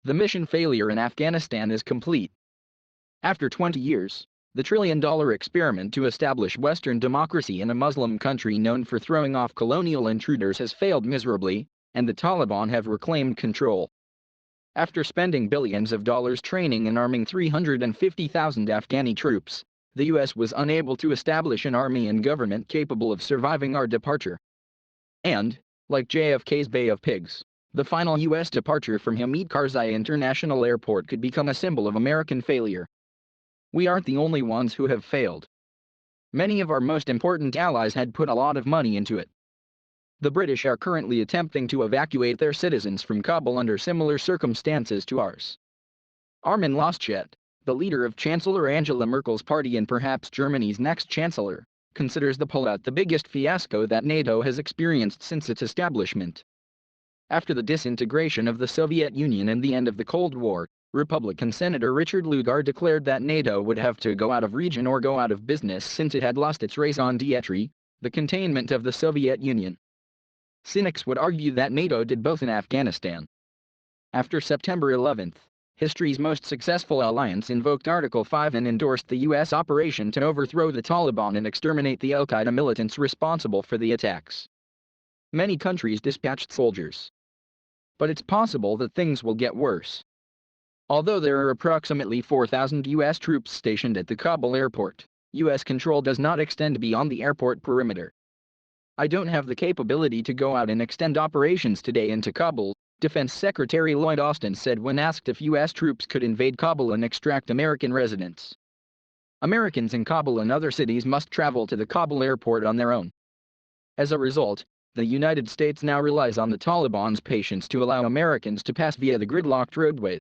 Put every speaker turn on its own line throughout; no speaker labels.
The mission failure in Afghanistan is complete. After 20 years, the trillion-dollar experiment to establish Western democracy in a Muslim country known for throwing off colonial intruders has failed miserably, and the Taliban have reclaimed control. After spending billions of dollars training and arming 350,000 Afghani troops, the US was unable to establish an army and government capable of surviving our departure. And, like JFK's Bay of Pigs, the final US departure from Hamid Karzai International Airport could become a symbol of American failure. We aren't the only ones who have failed. Many of our most important allies had put a lot of money into it. The British are currently attempting to evacuate their citizens from Kabul under similar circumstances to ours. Armin Laschet, the leader of Chancellor Angela Merkel's party and perhaps Germany's next chancellor, considers the pullout the biggest fiasco that NATO has experienced since its establishment. After the disintegration of the Soviet Union and the end of the Cold War, Republican Senator Richard Lugar declared that NATO would have to go out of region or go out of business since it had lost its raison d'etre, the containment of the Soviet Union. Cynics would argue that NATO did both in Afghanistan. After September 11, history's most successful alliance invoked Article 5 and endorsed the U.S. operation to overthrow the Taliban and exterminate the al-Qaeda militants responsible for the attacks. Many countries dispatched soldiers. But it's possible that things will get worse. Although there are approximately 4,000 U.S. troops stationed at the Kabul airport, U.S. control does not extend beyond the airport perimeter. I don't have the capability to go out and extend operations today into Kabul, Defense Secretary Lloyd Austin said when asked if U.S. troops could invade Kabul and extract American residents. Americans in Kabul and other cities must travel to the Kabul airport on their own. As a result, the United States now relies on the Taliban's patience to allow Americans to pass via the gridlocked roadway.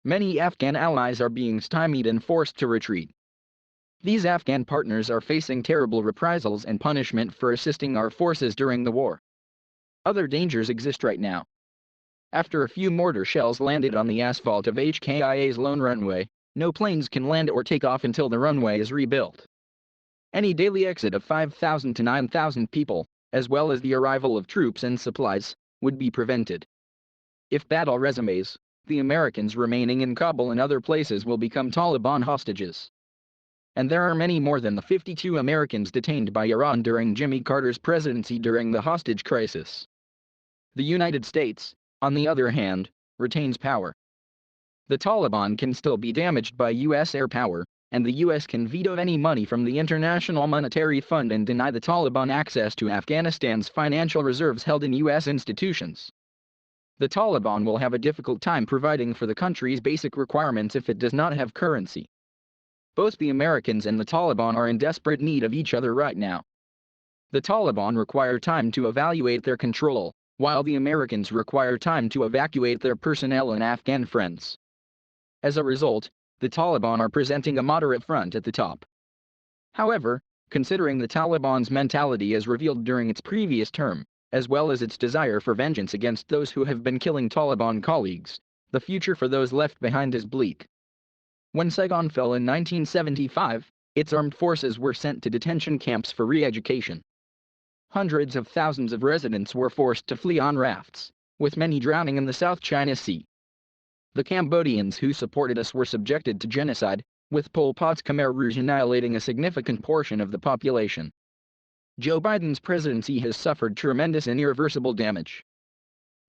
Many Afghan allies are being stymied and forced to retreat. These Afghan partners are facing terrible reprisals and punishment for assisting our forces during the war. Other dangers exist right now. After a few mortar shells landed on the asphalt of HKIA's lone runway, no planes can land or take off until the runway is rebuilt. Any daily exit of 5,000 to 9,000 people, as well as the arrival of troops and supplies, would be prevented. If battle resumes, the Americans remaining in Kabul and other places will become Taliban hostages. And there are many more than the 52 Americans detained by Iran during Jimmy Carter's presidency during the hostage crisis. The United States, on the other hand, retains power. The Taliban can still be damaged by U.S. air power, and the U.S. can veto any money from the International Monetary Fund and deny the Taliban access to Afghanistan's financial reserves held in U.S. institutions. The Taliban will have a difficult time providing for the country's basic requirements if it does not have currency. Both the Americans and the Taliban are in desperate need of each other right now. The Taliban require time to evaluate their control, while the Americans require time to evacuate their personnel and Afghan friends. As a result, the Taliban are presenting a moderate front at the top. However, considering the Taliban's mentality as revealed during its previous term, as well as its desire for vengeance against those who have been killing Taliban colleagues, the future for those left behind is bleak. When Saigon fell in 1975, its armed forces were sent to detention camps for re-education. Hundreds of thousands of residents were forced to flee on rafts, with many drowning in the South China Sea. The Cambodians who supported us were subjected to genocide, with Pol Pot's Khmer Rouge annihilating a significant portion of the population. Joe Biden's presidency has suffered tremendous and irreversible damage.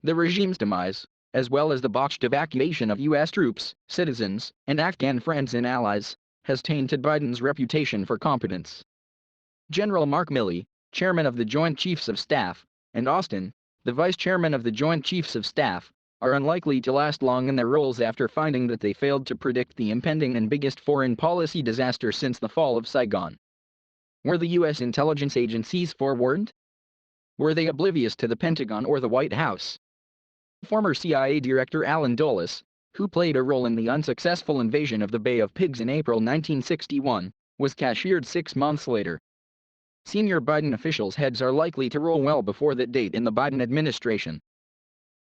The regime's demise, as well as the botched evacuation of U.S. troops, citizens, and Afghan friends and allies, has tainted Biden's reputation for competence. General Mark Milley, chairman of the Joint Chiefs of Staff, and Austin, the vice chairman of the Joint Chiefs of Staff, are unlikely to last long in their roles after finding that they failed to predict the impending and biggest foreign policy disaster since the fall of Saigon. Were the U.S. intelligence agencies forewarned? Were they oblivious to the Pentagon or the White House? Former CIA Director Alan Dulles, who played a role in the unsuccessful invasion of the Bay of Pigs in April 1961, was cashiered 6 months later. Senior Biden officials' heads are likely to roll well before that date in the Biden administration.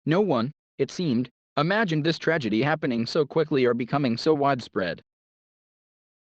No one, it seemed, imagined this tragedy happening so quickly or becoming so widespread.